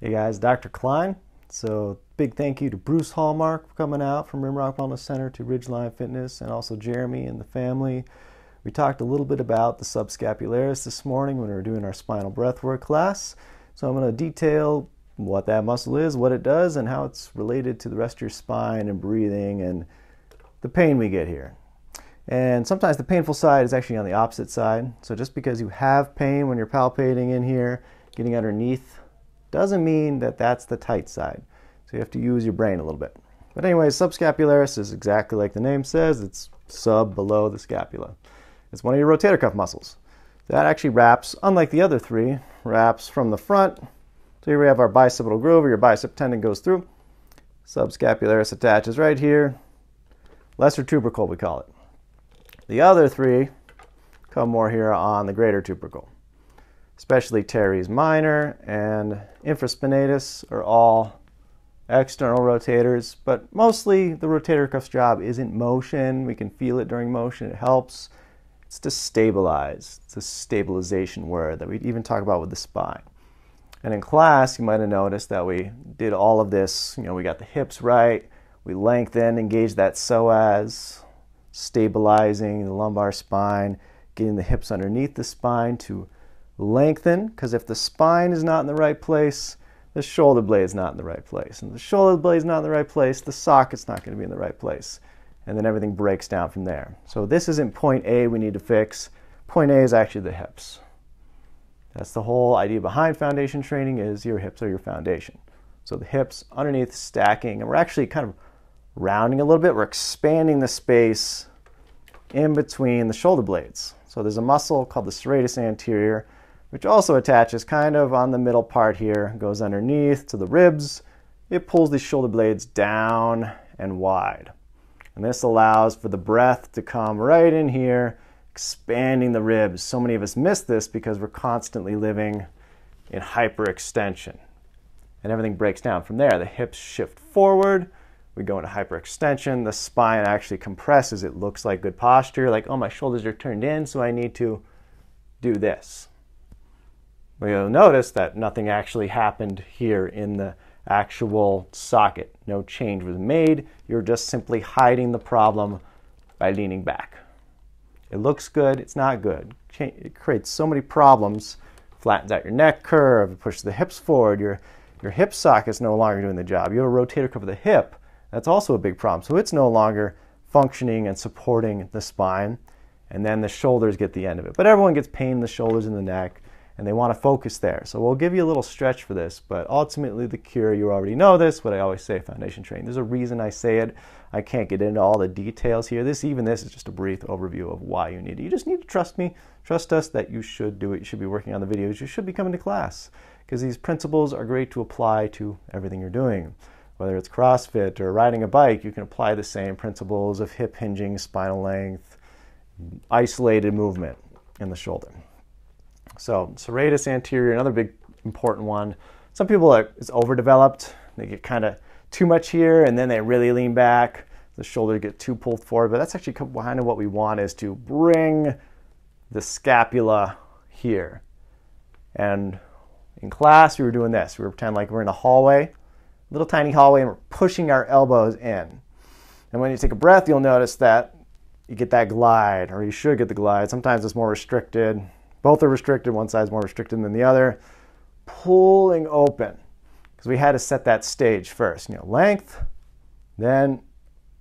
Hey guys, Dr. Klein. So big thank you to Bruce Hallmark for coming out from Rimrock Wellness Center to Ridgeline Fitness, and also Jeremy and the family. We talked a little bit about the subscapularis this morning when we were doing our spinal breathwork class. So I'm going to detail what that muscle is, what it does, and how it's related to the rest of your spine and breathing and the pain we get here. And sometimes the painful side is actually on the opposite side. So just because you have pain when you're palpating in here, getting underneath, doesn't mean that that's the tight side. So you have to use your brain a little bit. But anyway, subscapularis is exactly like the name says. It's sub, below the scapula. It's one of your rotator cuff muscles. That actually wraps, unlike the other three, wraps from the front. So here we have our bicipital groove, where your bicep tendon goes through. Subscapularis attaches right here. Lesser tubercle, we call it. The other three come more here on the greater tubercle. Especially teres minor and infraspinatus are all external rotators, but mostly the rotator cuff's job isn't motion. We can feel it during motion. It helps. It's to stabilize. It's a stabilization word that we even talk about with the spine. And in class, you might have noticed that we did all of this. We got the hips right. We lengthened, engaged that psoas, stabilizing the lumbar spine, getting the hips underneath the spine to lengthen, because if the spine is not in the right place, the shoulder blade is not in the right place. And if the shoulder blade is not in the right place, the socket's not going to be in the right place. And then everything breaks down from there. So this isn't point A we need to fix. Point A is actually the hips. That's the whole idea behind foundation training, is your hips are your foundation. So the hips underneath stacking, and we're actually kind of rounding a little bit. We're expanding the space in between the shoulder blades. So there's a muscle called the serratus anterior, which also attaches kind of on the middle part here, goes underneath to the ribs. It pulls these shoulder blades down and wide. And this allows for the breath to come right in here, expanding the ribs. So many of us miss this because we're constantly living in hyperextension. And everything breaks down from there. The hips shift forward. We go into hyperextension. The spine actually compresses. It looks like good posture, like, oh, my shoulders are turned in, so I need to do this. But you'll notice that nothing actually happened here in the actual socket. No change was made. You're just simply hiding the problem by leaning back. It looks good. It's not good. It creates so many problems. Flattens out your neck curve. It pushes the hips forward. Your hip socket's no longer doing the job. You have a rotator cuff of the hip. That's also a big problem. So it's no longer functioning and supporting the spine. And then the shoulders get the end of it. But everyone gets pain in the shoulders and the neck, and they want to focus there. So we'll give you a little stretch for this, but ultimately the cure, you already know this, what I always say, foundation training. There's a reason I say it. I can't get into all the details here. This is just a brief overview of why you need it. You just need to trust me, trust us that you should do it. You should be working on the videos. You should be coming to class, because these principles are great to apply to everything you're doing. Whether it's CrossFit or riding a bike, you can apply the same principles of hip hinging, spinal length, isolated movement in the shoulder. So serratus anterior, another big important one. Some people it's overdeveloped. They get kind of too much here, and then they really lean back. The shoulder get too pulled forward. But that's actually kind of what we want, is to bring the scapula here. And in class, we were doing this. We were pretending like we're in a hallway, little tiny hallway, and we're pushing our elbows in. And when you take a breath, you'll notice that you get that glide, or you should get the glide. Sometimes it's more restricted. Both are restricted. One side's more restricted than the other. Pulling open, because we had to set that stage first. Length, then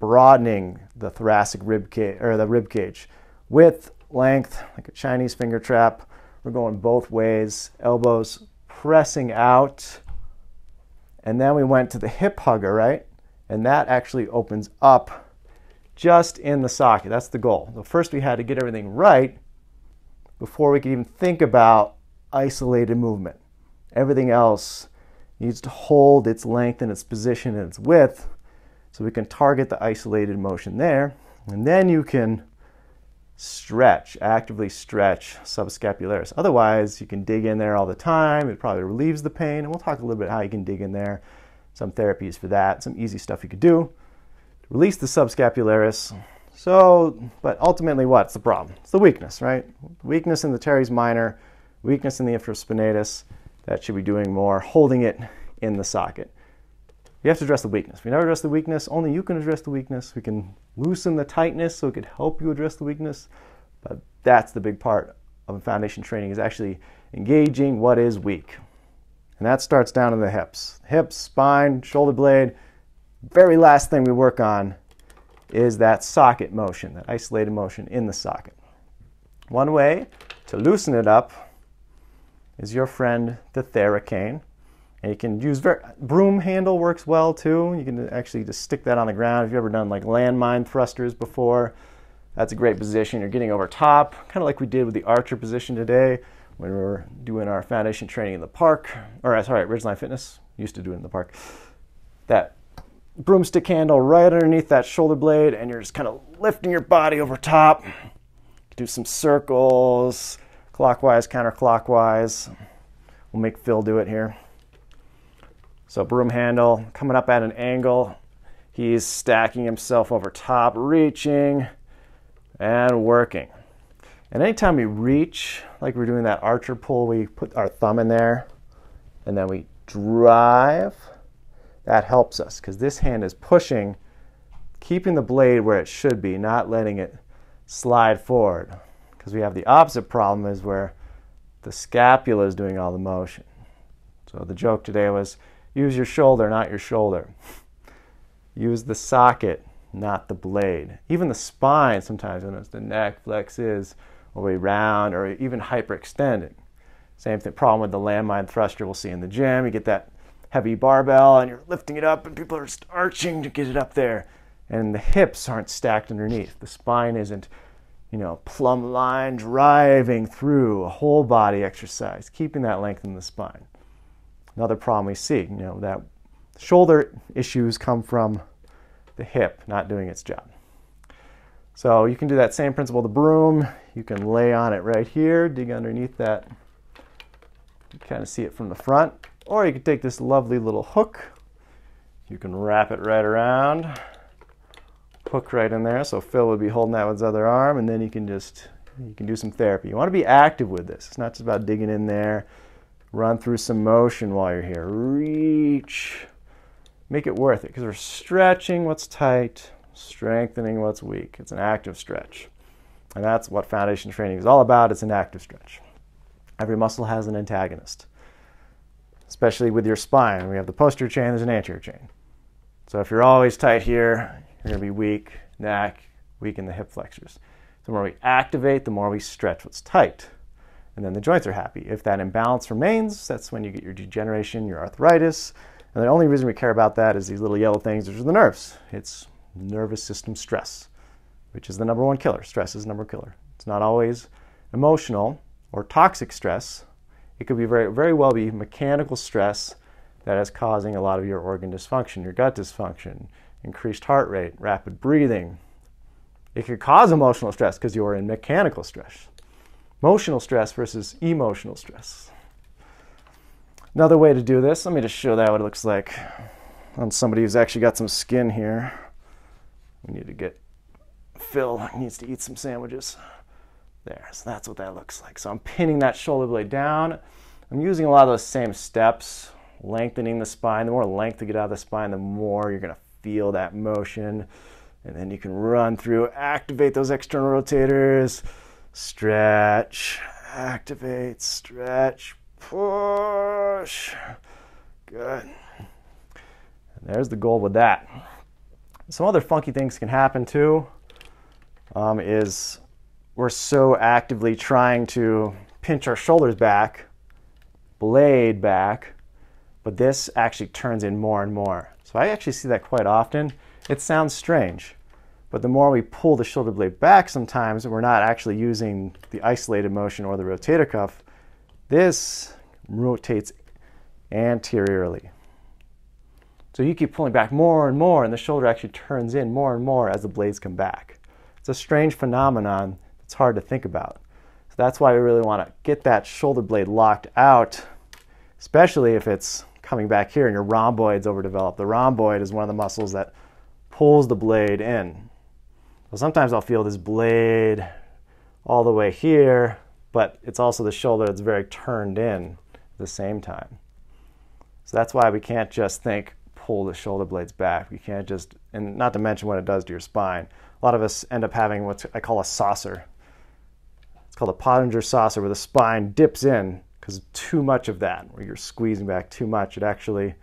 broadening the thoracic rib cage, or the rib cage. Width, length, like a Chinese finger trap. We're going both ways. Elbows pressing out. And then we went to the hip hugger, right? And that actually opens up just in the socket. That's the goal. So first we had to get everything right before we could even think about isolated movement. Everything else needs to hold its length and its position and its width, so we can target the isolated motion there. And then you can stretch, actively stretch subscapularis. Otherwise, you can dig in there all the time. It probably relieves the pain. And we'll talk a little bit how you can dig in there. Some therapies for that, some easy stuff you could do. Release the subscapularis. So, but ultimately, what's the problem? It's the weakness, right? Weakness in the teres minor, weakness in the infraspinatus. That should be doing more, holding it in the socket. You have to address the weakness. If you never address the weakness, only you can address the weakness. We can loosen the tightness so it could help you address the weakness. But that's the big part of foundation training, is actually engaging what is weak. And that starts down in the hips. Hips, spine, shoulder blade. Very last thing we work on is that socket motion, that isolated motion in the socket. One way to loosen it up is your friend, the Theracane. And you can use, broom handle works well too. You can actually just stick that on the ground. If you've ever done like landmine thrusters before, that's a great position. You're getting over top, kind of like we did with the archer position today when we were doing our foundation training in the park. Or sorry, Ridgeline Fitness, used to do it in the park. That broomstick handle right underneath that shoulder blade, and you're just kind of lifting your body over top. Do some circles, clockwise, counterclockwise. We'll make Phil do it here. So broom handle coming up at an angle. He's stacking himself over top, reaching and working. And anytime we reach, like we're doing that archer pull, we put our thumb in there and then we drive. That helps us because this hand is pushing, keeping the blade where it should be, not letting it slide forward. Because we have the opposite problem, is where the scapula is doing all the motion. So the joke today was, use your shoulder, not your shoulder. Use the socket, not the blade. Even the spine sometimes, when it's the neck flexes, or we round, or even hyperextending. Same thing, problem with the landmine thruster we'll see in the gym. You get that heavy barbell and you're lifting it up and people are just arching to get it up there. And the hips aren't stacked underneath. The spine isn't, plumb line driving through a whole body exercise, keeping that length in the spine. Another problem we see, that shoulder issues come from the hip not doing its job. So you can do that same principle with the broom. You can lay on it right here, dig underneath that. You kind of see it from the front. Or you can take this lovely little hook. You can wrap it right around. Hook right in there. So Phil would be holding that with his other arm, and then you can do some therapy. You want to be active with this. It's not just about digging in there. Run through some motion while you're here. Reach. Make it worth it because we're stretching what's tight, strengthening what's weak. It's an active stretch. And that's what foundation training is all about. It's an active stretch. Every muscle has an antagonist, especially with your spine. We have the posterior chain, there's an anterior chain. So if you're always tight here, you're going to be weak, neck, weak in the hip flexors. The more we activate, the more we stretch what's tight. And then the joints are happy. If that imbalance remains, that's when you get your degeneration, your arthritis. And the only reason we care about that is these little yellow things, which are the nerves. It's nervous system stress, which is the number one killer. Stress is the number one killer. It's not always emotional or toxic stress. It could be very well be mechanical stress that is causing a lot of your organ dysfunction, your gut dysfunction, increased heart rate, rapid breathing. It could cause emotional stress because you're in mechanical stress. Emotional stress versus emotional stress. Another way to do this, let me just show that what it looks like on somebody who's actually got some skin here. We need to get, Phil needs to eat some sandwiches. There, so that's what that looks like. So I'm pinning that shoulder blade down. I'm using a lot of those same steps, lengthening the spine. The more length you get out of the spine, the more you're going to feel that motion. And then you can run through, activate those external rotators, stretch, activate, stretch, push. Good. And there's the goal with that. Some other funky things can happen too, is we're so actively trying to pinch our shoulders back, blade back, but this actually turns in more and more. So I actually see that quite often. It sounds strange, but the more we pull the shoulder blade back sometimes, we're not actually using the isolated motion or the rotator cuff. This rotates anteriorly. So you keep pulling back more and more, and the shoulder actually turns in more and more as the blades come back. It's a strange phenomenon. It's hard to think about. So that's why we really want to get that shoulder blade locked out, especially if it's coming back here and your rhomboid's overdeveloped. The rhomboid is one of the muscles that pulls the blade in. So sometimes I'll feel this blade all the way here, but it's also the shoulder that's very turned in at the same time. So that's why we can't just think, pull the shoulder blades back. We can't just, and not to mention what it does to your spine. A lot of us end up having what I call a saucer. It's called a Pottinger saucer, where the spine dips in because too much of that, where you're squeezing back too much. It actually,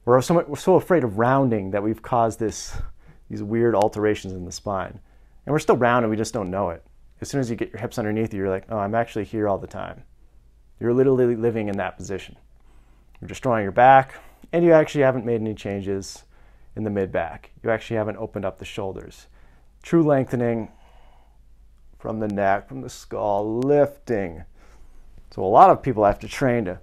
we're so afraid of rounding that we've caused these weird alterations in the spine. And we're still round and we just don't know it. As soon as you get your hips underneath you, you're like, oh, I'm actually here all the time. You're literally living in that position. You're destroying your back, and you actually haven't made any changes in the mid-back. You actually haven't opened up the shoulders. True lengthening from the neck, from the skull, lifting. So a lot of people have to train to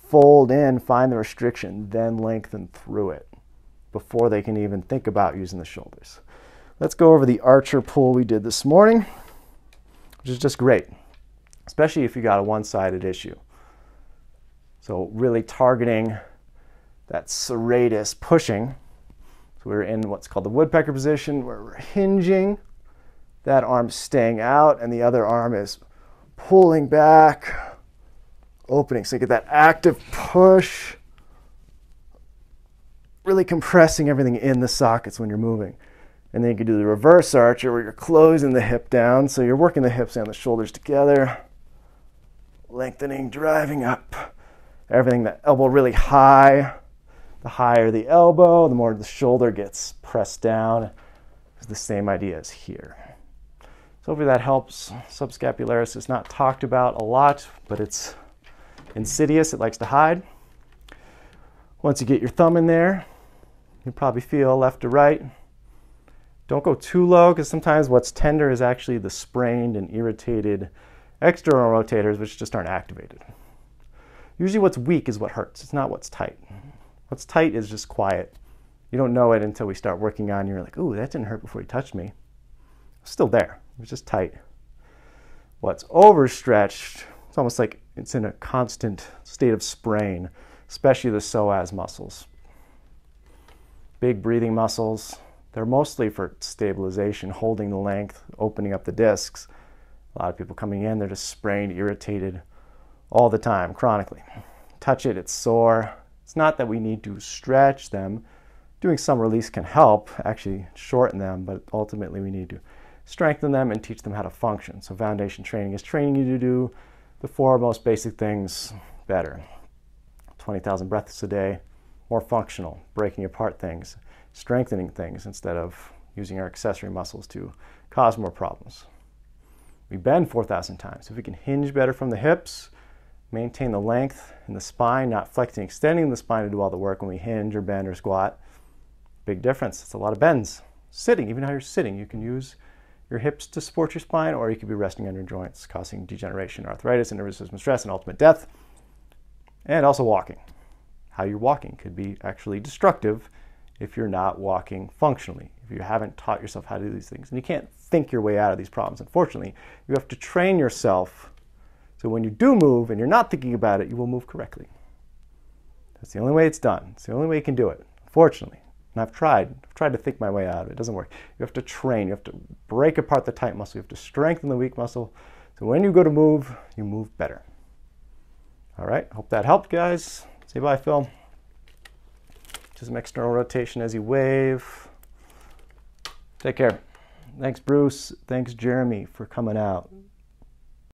fold in, find the restriction, then lengthen through it before they can even think about using the shoulders. Let's go over the archer pull we did this morning, which is just great, especially if you got a one-sided issue. So really targeting that serratus pushing. So we're in what's called the woodpecker position, where we're hinging, that arm staying out, and the other arm is pulling back, opening. So you get that active push, really compressing everything in the sockets when you're moving. And then you can do the reverse archer, where you're closing the hip down. So you're working the hips and the shoulders together, lengthening, driving up. Everything, that elbow really high. The higher the elbow, the more the shoulder gets pressed down. It's the same idea as here. So hopefully that helps. Subscapularis is not talked about a lot, but it's insidious. It likes to hide. Once you get your thumb in there, you probably feel left to right. Don't go too low, because sometimes what's tender is actually the sprained and irritated external rotators, which just aren't activated. Usually what's weak is what hurts. It's not what's tight. What's tight is just quiet. You don't know it until we start working on you. You're like, ooh, that didn't hurt before you touched me. It's still there. It's just tight. What's overstretched, it's almost like it's in a constant state of sprain, especially the psoas muscles. Big breathing muscles. They're mostly for stabilization, holding the length, opening up the discs. A lot of people coming in, they're just sprained, irritated all the time, chronically. Touch it, it's sore. It's not that we need to stretch them. Doing some release can help, actually shorten them, but ultimately we need to strengthen them and teach them how to function. So foundation training is training you to do the four most basic things better. 20,000 breaths a day, more functional, breaking apart things, strengthening things instead of using our accessory muscles to cause more problems. We bend 4,000 times. If we can hinge better from the hips, maintain the length in the spine, not flexing, extending the spine to do all the work when we hinge or bend or squat. Big difference. It's a lot of bends. Sitting, even how you're sitting, you can use your hips to support your spine, or you could be resting on your joints, causing degeneration, arthritis, and nervous system stress, and ultimate death. And also walking. How you're walking could be actually destructive if you're not walking functionally, if you haven't taught yourself how to do these things. And you can't think your way out of these problems. Unfortunately, you have to train yourself so when you do move and you're not thinking about it, you will move correctly. That's the only way it's done. It's the only way you can do it, unfortunately. And I've tried to think my way out of it. It doesn't work. You have to train. You have to break apart the tight muscle. You have to strengthen the weak muscle. So when you go to move, you move better. All right, hope that helped, guys. Say bye, Phil. Just some external rotation as you wave. Take care. Thanks, Bruce. Thanks, Jeremy, for coming out.